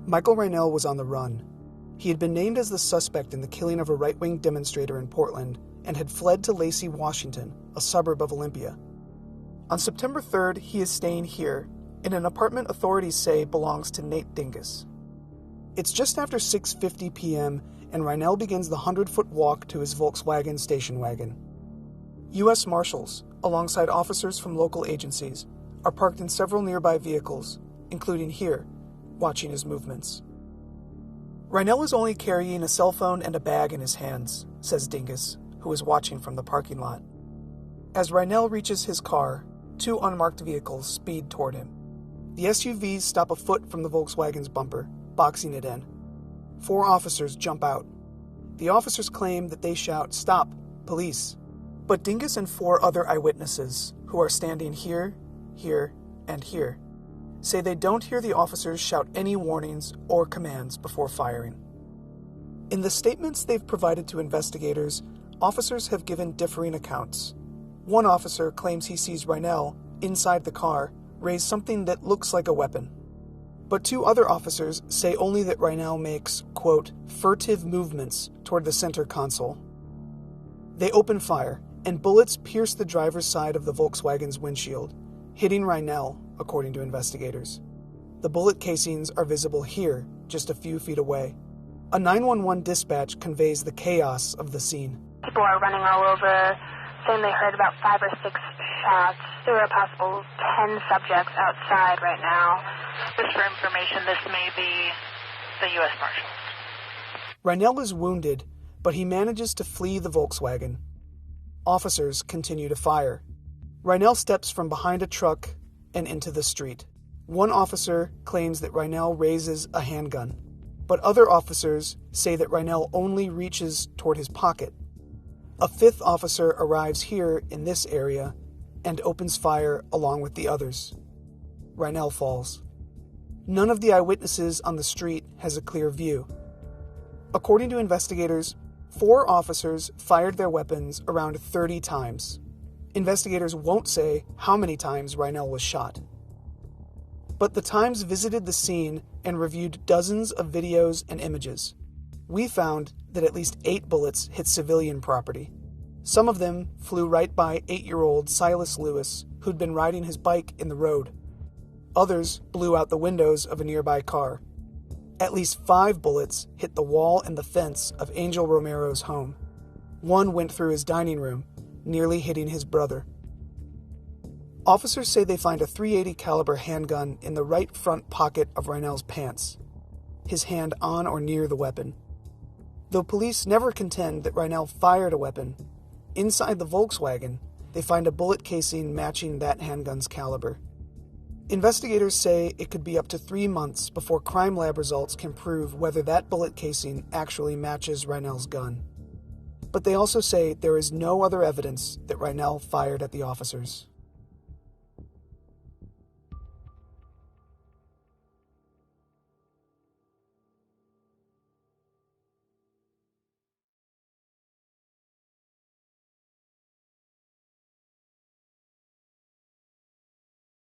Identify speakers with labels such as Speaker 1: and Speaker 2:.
Speaker 1: Michael Reinell was on the run. He had been named as the suspect in the killing of a right-wing demonstrator in Portland and had fled to Lacey, Washington, a suburb of Olympia. On September 3rd, he is staying here, in an apartment authorities say belongs to Nate Dingus. It's just after 6:50 p.m., and Reinell begins the 100-foot walk to his Volkswagen station wagon. U.S. Marshals, alongside officers from local agencies, are parked in several nearby vehicles, including here, watching his movements. Reinell is only carrying a cell phone and a bag in his hands, says Dingus, who is watching from the parking lot. As Reinell reaches his car, two unmarked vehicles speed toward him. The SUVs stop a foot from the Volkswagen's bumper, boxing it in. 4 officers jump out. The officers claim that they shout, "Stop, police." But Dingus and 4 other eyewitnesses, who are standing here, here, and here, say they don't hear the officers shout any warnings or commands before firing. In the statements they've provided to investigators, officers have given differing accounts. One officer claims he sees Reinell, inside the car, raise something that looks like a weapon. But 2 other officers say only that Reinell makes, quote, furtive movements toward the center console. They open fire, and bullets pierce the driver's side of the Volkswagen's windshield, hitting Reinell, according to investigators. The bullet casings are visible here, just a few feet away. A 911 dispatch conveys the chaos of the scene.
Speaker 2: People are running all over, saying they heard about 5 or 6 shots. There are a possible 10 subjects outside right now. Just for information, this may be the U.S. Marshals.
Speaker 1: Reinell is wounded, but he manages to flee the Volkswagen. Officers continue to fire. Reinell steps from behind a truck and into the street. One officer claims that Reinell raises a handgun, but other officers say that Reinell only reaches toward his pocket. A 5th officer arrives here in this area and opens fire along with the others. Reinell falls. None of the eyewitnesses on the street has a clear view. According to investigators, 4 officers fired their weapons around 30 times. Investigators won't say how many times Reinell was shot. But the Times visited the scene and reviewed dozens of videos and images. We found that at least 8 bullets hit civilian property. Some of them flew right by 8-year-old Silas Lewis, who'd been riding his bike in the road. Others blew out the windows of a nearby car. At least 5 bullets hit the wall and the fence of Angel Romero's home. One went through his dining room, nearly hitting his brother. Officers say they find a .380 caliber handgun in the right front pocket of Reinell's pants, his hand on or near the weapon. Though police never contend that Reinell fired a weapon, inside the Volkswagen, they find a bullet casing matching that handgun's caliber. Investigators say it could be up to 3 months before crime lab results can prove whether that bullet casing actually matches Reinell's gun. But they also say there is no other evidence that Reinell fired at the officers.